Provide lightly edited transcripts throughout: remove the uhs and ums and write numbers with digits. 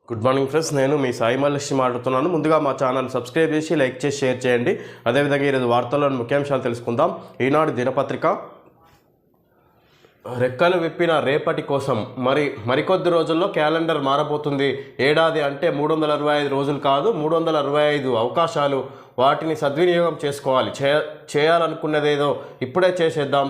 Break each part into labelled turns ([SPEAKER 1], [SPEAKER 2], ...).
[SPEAKER 1] Good morning friends, నేను మీ సాయి మల్లేష్ మాట్లాడుతున్నాను. ముందుగా మా ఛానల్ సబ్స్క్రైబ్ చేసి లైక్ చేసి షేర్ చేయండి. అదేవిధంగా ఈరోజు వార్తల్లోని ముఖ్యాంశాలు తెలుసుకుందాం. ఈనాడు దినపత్రిక రెక్కలు విప్పిన రేపటి కోసం మరికొద్ది రోజుల్లో క్యాలెండర్ మారబోతుంది. ఏడాది అంటే 365 రోజులు కాదు, 365 అవకాశాలు. వాటిని సద్వినియోగం చేసుకోవాలి. చేయాలనుకున్నదేదో ఇప్పుడే చేసేద్దాం.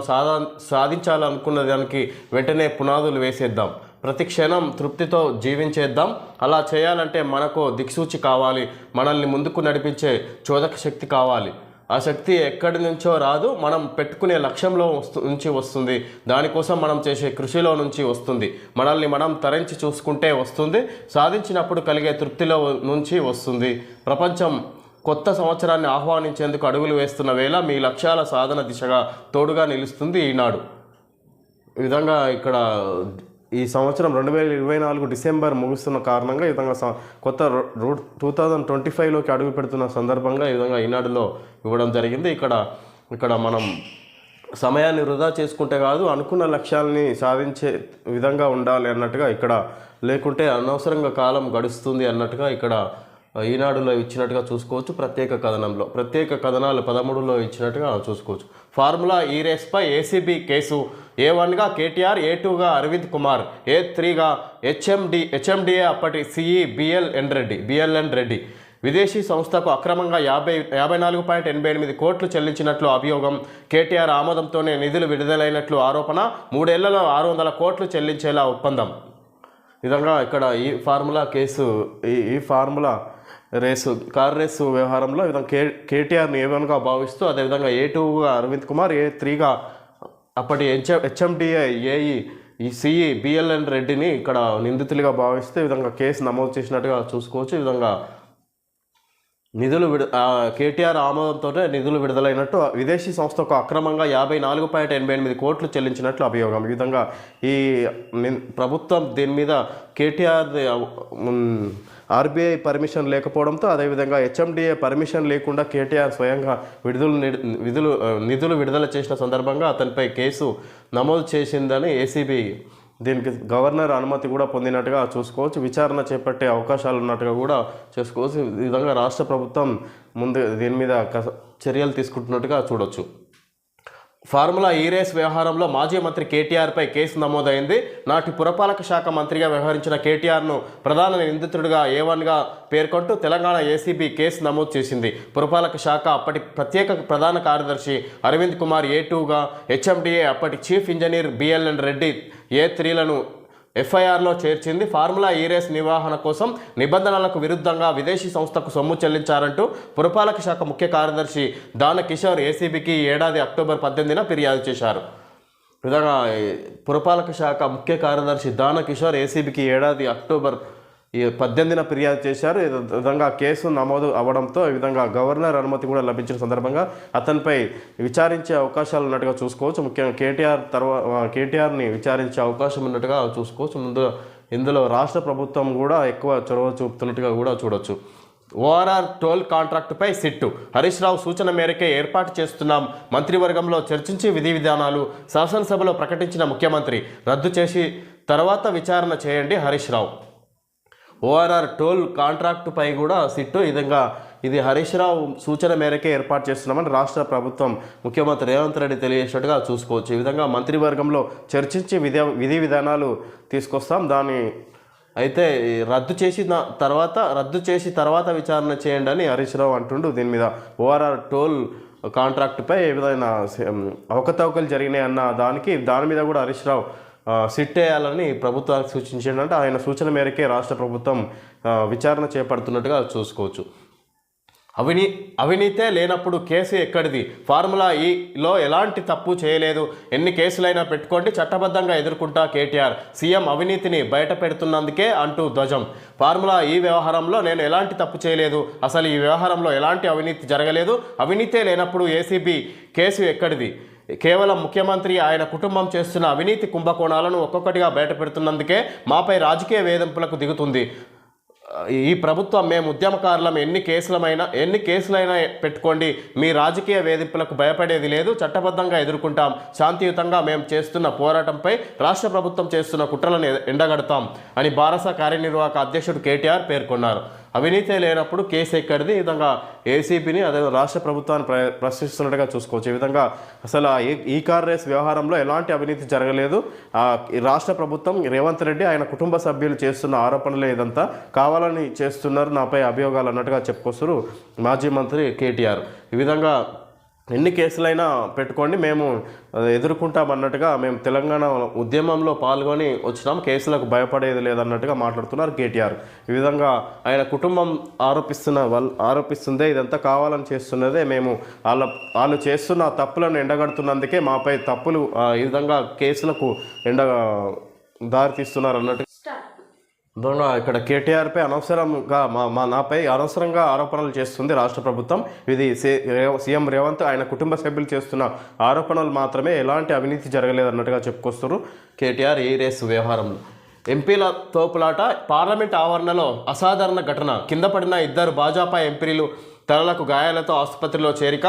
[SPEAKER 1] సాధించాలనుకున్న దానికి వెంటనే పునాదులు వేసేద్దాం. ప్రతి క్షణం తృప్తితో జీవించేద్దాం. అలా చేయాలంటే మనకు దిక్సూచి కావాలి. మనల్ని ముందుకు నడిపించే చోదక శక్తి కావాలి. ఆ శక్తి ఎక్కడి నుంచో రాదు, మనం పెట్టుకునే లక్ష్యంలో నుంచి వస్తుంది. దానికోసం మనం చేసే కృషిలో నుంచి వస్తుంది. మనల్ని మనం తరించి చూసుకుంటే వస్తుంది. సాధించినప్పుడు కలిగే తృప్తిలో నుంచి వస్తుంది. ప్రపంచం కొత్త సంవత్సరాన్ని ఆహ్వానించేందుకు అడుగులు వేస్తున్న వేళ మీ లక్ష్యాల సాధన దిశగా తోడుగా నిలుస్తుంది ఈనాడు. ఈ విధంగా ఇక్కడ ఈ సంవత్సరం 2024 డిసెంబర్ ముగుస్తున్న కారణంగా ఈ విధంగా కొత్త 2025లోకి అడుగు పెడుతున్న సందర్భంగా ఈ విధంగా ఈనాడులో ఇవ్వడం జరిగింది. ఇక్కడ మనం సమయాన్ని వృధా చేసుకుంటే కాదు, అనుకున్న లక్ష్యాలని సాధించే విధంగా ఉండాలి అన్నట్టుగా ఇక్కడ, లేకుంటే అనవసరంగా కాలం గడుస్తుంది అన్నట్టుగా ఇక్కడ ఈనాడులో ఇచ్చినట్టుగా చూసుకోవచ్చు. ప్రత్యేక కథనాలు 13లో ఇచ్చినట్టుగా చూసుకోవచ్చు. ఫార్ములా ఈ రేస్పై ఏసీబీ కేసు. A1గా కేటీఆర్, A2గా అరవింద్ కుమార్, A3గా హెచ్ఎండిఏ అప్పటి సిఈ బిఎల్ఎన్ రెడ్డి. విదేశీ సంస్థకు అక్రమంగా 54.88 కోట్లు చెల్లించినట్లు అభియోగం. కేటీఆర్ ఆమోదంతోనే నిధులు విడుదలైనట్లు ఆరోపణ. 3 ఏళ్లలో 600 కోట్లు చెల్లించేలా ఒప్పందం. విధంగా ఇక్కడ ఈ ఫార్ములా కేసు, ఈ ఫార్ములా కార్ రేసు వ్యవహారంలో విధంగా కేటీఆర్ని A1గా భావిస్తూ, అదేవిధంగా A2గా అరవింద్ కుమార్, A3గా అప్పటి హెచ్ఎండిఏ ఈ సిఈ బిఎల్ఎన్ రెడ్డిని ఇక్కడ నిందితులుగా భావిస్తే ఈ విధంగా కేసు నమోదు చేసినట్టుగా చూసుకోవచ్చు. ఈ విధంగా కేటీఆర్ ఆమోదంతోనే నిధులు విడుదలైనట్టు విదేశీ సంస్థకు అక్రమంగా 54.88 కోట్లు చెల్లించినట్లు అభియోగం. ఈ విధంగా ఈ ప్రభుత్వం దీని మీద కేటీఆర్ ఆర్బీఐ పర్మిషన్ లేకపోవడంతో, అదేవిధంగా హెచ్ఎండిఏ పర్మిషన్ లేకుండా కేటీఆర్ స్వయంగా నిధులు విడుదల చేసిన సందర్భంగా అతనిపై కేసు నమోదు చేసిందని ఏసీబీ దీనికి గవర్నర్ అనుమతి కూడా పొందినట్టుగా చూసుకోవచ్చు. విచారణ చేపట్టే అవకాశాలు ఉన్నట్టుగా కూడా చేసుకోవచ్చు. ఈ విధంగా రాష్ట్ర ప్రభుత్వం ముందు దీని మీద చర్యలు తీసుకుంటున్నట్టుగా చూడొచ్చు. ఫార్ములా ఈ రేస్ వ్యవహారంలో మాజీ మంత్రి కేటీఆర్పై కేసు నమోదైంది. నాటి పురపాలక శాఖ మంత్రిగా వ్యవహరించిన కేటీఆర్ను ప్రధాన నిందితుడిగా A1గా పేర్కొంటూ తెలంగాణ ఏసీబీ కేసు నమోదు చేసింది. పురపాలక శాఖ అప్పటి ప్రత్యేక ప్రధాన కార్యదర్శి అరవింద్ కుమార్ A2గా, హెచ్ఎండిఏ అప్పటి చీఫ్ ఇంజనీర్ బిఎల్ఎన్ రెడ్డి A3లను ఎఫ్ఐఆర్లో చేర్చింది. ఫార్ములా ఈ రేస్ నిర్వహణ కోసం నిబంధనలకు విరుద్ధంగా విదేశీ సంస్థకు సొమ్ము చెల్లించారంటూ పురపాలక శాఖ ముఖ్య కార్యదర్శి దాన కిషోర్ ఏసీబీకి ఏడాది అక్టోబర్ 18న ఫిర్యాదు చేశారు. విధంగా పురపాలక శాఖ ముఖ్య కార్యదర్శి దాన కిషోర్ ఏసీబీకి ఏడాది అక్టోబర్ 18న ఫిర్యాదు చేశారు. ఈ విధంగా కేసు నమోదు అవ్వడంతో ఈ విధంగా గవర్నర్ అనుమతి కూడా లభించిన సందర్భంగా అతనిపై విచారించే అవకాశాలు ఉన్నట్టుగా చూసుకోవచ్చు. ముఖ్యంగా కేటీఆర్ని విచారించే అవకాశం ఉన్నట్టుగా చూసుకోవచ్చు. ఇందులో రాష్ట్ర ప్రభుత్వం కూడా ఎక్కువ చొరవ చూపుతున్నట్టుగా కూడా చూడొచ్చు. ఓఆర్ఆర్ టోల్ కాంట్రాక్టుపై సిట్టు. హరీష్ రావు సూచన మేరకే ఏర్పాటు చేస్తున్నాం. మంత్రివర్గంలో చర్చించి విధి విధానాలు. శాసనసభలో ప్రకటించిన ముఖ్యమంత్రి. రద్దు చేసి తర్వాత విచారణ చేయండి హరీష్ రావు. ఓఆర్ఆర్ టోల్ కాంట్రాక్టుపై కూడా సిట్టు. ఈ విధంగా ఇది హరీష్ రావు సూచన మేరకే ఏర్పాటు చేస్తున్నామని రాష్ట్ర ప్రభుత్వం ముఖ్యమంత్రి రేవంత్ రెడ్డి తెలియజేసినట్టుగా చూసుకోవచ్చు. ఈ విధంగా మంత్రివర్గంలో చర్చించి విధి విధానాలు తీసుకొస్తాం. దాన్ని అయితే రద్దు చేసి తర్వాత విచారణ చేయండి అని హరీష్ రావు అంటుండు. దీని మీద ఓఆర్ఆర్ టోల్ కాంట్రాక్టుపై ఏ విధమైన అవకతవకలు జరిగినాయి అన్న దాని మీద కూడా హరీష్ రావు సిట్ వేయాలని ప్రభుత్వానికి సూచించాడంటే ఆయన సూచన మేరకే రాష్ట్ర ప్రభుత్వం విచారణ చేపడుతున్నట్టుగా చూసుకోవచ్చు. అవినీతే లేనప్పుడు కేసు ఎక్కడిది? ఫార్ములా ఈలో ఎలాంటి తప్పు చేయలేదు. ఎన్ని కేసులైనా పెట్టుకోండి, చట్టబద్ధంగా ఎదుర్కొంటా కేటీఆర్. సీఎం అవినీతిని బయట పెడుతున్నందుకే అంటూ ధ్వజం. ఫార్ములా ఈ వ్యవహారంలో నేను ఎలాంటి తప్పు చేయలేదు, అసలు ఈ వ్యవహారంలో ఎలాంటి అవినీతి జరగలేదు. అవినీతే లేనప్పుడు ఏసీబీ కేసు ఎక్కడిది? కేవలం ముఖ్యమంత్రి ఆయన కుటుంబం చేస్తున్న అవినీతి కుంభకోణాలను ఒక్కొక్కటిగా బయట పెడుతున్నందుకే మాపై రాజకీయ వేధింపులకు దిగుతుంది. ఈ ప్రభుత్వం మేము ఉద్యమకారులం ఎన్ని కేసులైనా పెట్టుకోండి, మీ రాజకీయ వేధింపులకు భయపడేది లేదు, చట్టబద్ధంగా ఎదుర్కొంటాం, శాంతియుతంగా మేము చేస్తున్న పోరాటంపై రాష్ట్ర ప్రభుత్వం చేస్తున్న కుట్రలను ఎండగడతాం అని బారస కార్యనిర్వాహక అధ్యక్షుడు కేటీఆర్ పేర్కొన్నారు. అవినీతి లేనప్పుడు కేసు ఎక్కడిది, ఈ విధంగా ఏసీబీని అదే రాష్ట్ర ప్రభుత్వాన్ని ప్రశ్నిస్తున్నట్టుగా చూసుకోవచ్చు. ఈ విధంగా అసలు ఈ కార్ రేస్ వ్యవహారంలో ఎలాంటి అవినీతి జరగలేదు. రాష్ట్ర ప్రభుత్వం రేవంత్ రెడ్డి ఆయన కుటుంబ సభ్యులు చేస్తున్న ఆరోపణలే ఇదంతా కావాలని చేస్తున్నారు, నాపై అభియోగాలు అన్నట్టుగా చెప్పుకొస్తారు మాజీ మంత్రి కేటీఆర్. ఈ విధంగా ఎన్ని కేసులైనా పెట్టుకోండి, మేము ఎదుర్కొంటామన్నట్టుగా మేము తెలంగాణ ఉద్యమంలో పాల్గొని వచ్చినాం, కేసులకు భయపడేది లేదన్నట్టుగా మాట్లాడుతున్నారు కేటీఆర్. ఈ విధంగా ఆయన కుటుంబం ఆరోపిస్తుందే ఇదంతా కావాలని చేస్తున్నదే, మేము వాళ్ళు చేస్తున్న తప్పులను ఎండగడుతున్నందుకే మాపై తప్పులు ఈ విధంగా కేసులకు దారితీస్తున్నారు అన్నట్టు దొంగ ఇక్కడ కేటీఆర్పై అనవసరంగా నాపై అనవసరంగా ఆరోపణలు చేస్తుంది రాష్ట్ర ప్రభుత్వం. ఇది సీఎం రేవంత్ ఆయన కుటుంబ సభ్యులు చేస్తున్న ఆరోపణలు మాత్రమే, ఎలాంటి అవినీతి జరగలేదన్నట్టుగా చెప్పుకొస్తారు కేటీఆర్ ఈ రేసు వ్యవహారంలో. ఎంపీల తోపులాట, పార్లమెంట్ ఆవరణలో అసాధారణ ఘటన, కింద పడిన 2 భాజపా ఎంపీలు తలలకు గాయాలతో ఆసుపత్రిలో చేరిక,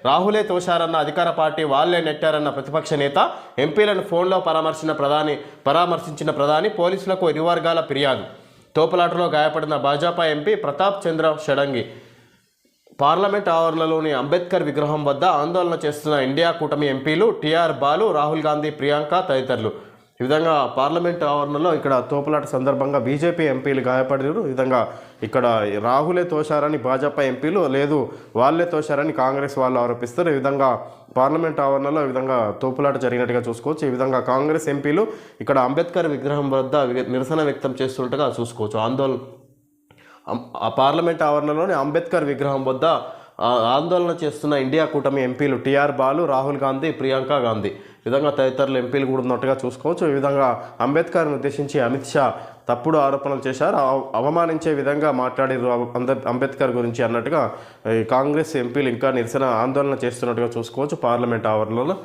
[SPEAKER 1] రాహులే తోశారన్న అధికార పార్టీ, వాళ్లే నెట్టారన్న ప్రతిపక్ష నేత, ఎంపీలను ఫోన్లో పరామర్శించిన ప్రధాని, పోలీసులకు ఇరు వర్గాల ఫిర్యాదు. తోపులాటలో గాయపడిన భాజపా ఎంపీ ప్రతాప్ చంద్ర షడంగి పార్లమెంట్ ఆవరణలోని అంబేద్కర్ విగ్రహం వద్ద ఆందోళన చేస్తున్న ఇండియా కూటమి ఎంపీలు టీఆర్ బాలు, రాహుల్ గాంధీ, ప్రియాంక తదితరులు. ఈ విధంగా పార్లమెంట్ ఆవరణలో ఇక్కడ తోపులాట సందర్భంగా బీజేపీ ఎంపీలు గాయపడారు. ఈ విధంగా ఇక్కడ రాహులే తోశారని భాజపా ఎంపీలు, లేదు వాళ్ళే తోశారని కాంగ్రెస్ వాళ్ళు ఆరోపిస్తారు. ఈ విధంగా పార్లమెంట్ ఆవరణలో ఈ విధంగా తోపులాట జరిగినట్టుగా చూసుకోవచ్చు. ఈ విధంగా కాంగ్రెస్ ఎంపీలు ఇక్కడ అంబేద్కర్ విగ్రహం వద్ద నిరసన వ్యక్తం చేస్తున్నట్టుగా చూసుకోవచ్చు. ఆ పార్లమెంట్ ఆవరణలోని అంబేద్కర్ విగ్రహం వద్ద ఆందోళన చేస్తున్న ఇండియా కూటమి ఎంపీలు టీఆర్ బాలు, రాహుల్ గాంధీ, ప్రియాంక గాంధీ, ఈ విధంగా తదితరులు ఎంపీలు కూడా ఉన్నట్టుగా చూసుకోవచ్చు. ఈ విధంగా అంబేద్కర్ని ఉద్దేశించి అమిత్ షా తప్పుడు ఆరోపణలు చేశారు, అవమానించే విధంగా మాట్లాడారు అంబేద్కర్ గురించి అన్నట్టుగా కాంగ్రెస్ ఎంపీలు ఇంకా నిరసన ఆందోళన చేస్తున్నట్టుగా చూసుకోవచ్చు పార్లమెంట్ ఆవరణలో.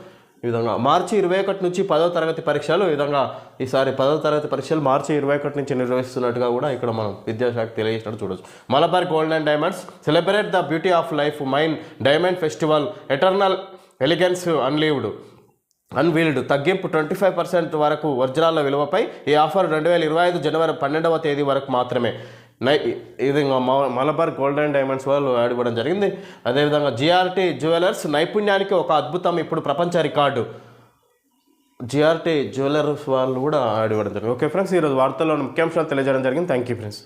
[SPEAKER 1] ఈ విధంగా మార్చి 21 నుంచి 10వ తరగతి పరీక్షలు, ఈ విధంగా ఈసారి 10వ తరగతి పరీక్షలు మార్చి 21 నుంచి నిర్వహిస్తున్నట్టుగా కూడా ఇక్కడ మనం విద్యాశాఖ తెలియజేసినట్టు చూడవచ్చు. Malabar gold and diamonds celebrate the beauty of life mine diamond festival eternal elegance unveiled, తగ్గింపు 25% వరకు వజ్రాల విలువపై. ఈ ఆఫర్ 2025 జనవరి 12వ తేదీ వరకు మాత్రమే. ఇది మలబార్ గోల్డ్ అండ్ డైమండ్స్ వాళ్ళు యాడ్ ఇవ్వడం జరిగింది. అదేవిధంగా జిఆర్టీ జ్యువెలర్స్ నైపుణ్యానికి ఒక అద్భుతం, ఇప్పుడు ప్రపంచ రికార్డు. జిఆర్టీ జ్యువెలర్స్ వాళ్ళు కూడా యాడ్ ఇవ్వడం జరిగింది. ఓకే ఫ్రెండ్స్, ఈరోజు వార్తల్లో ముఖ్యాంశాలు తెలియజేయడం జరిగింది. Thank you friends.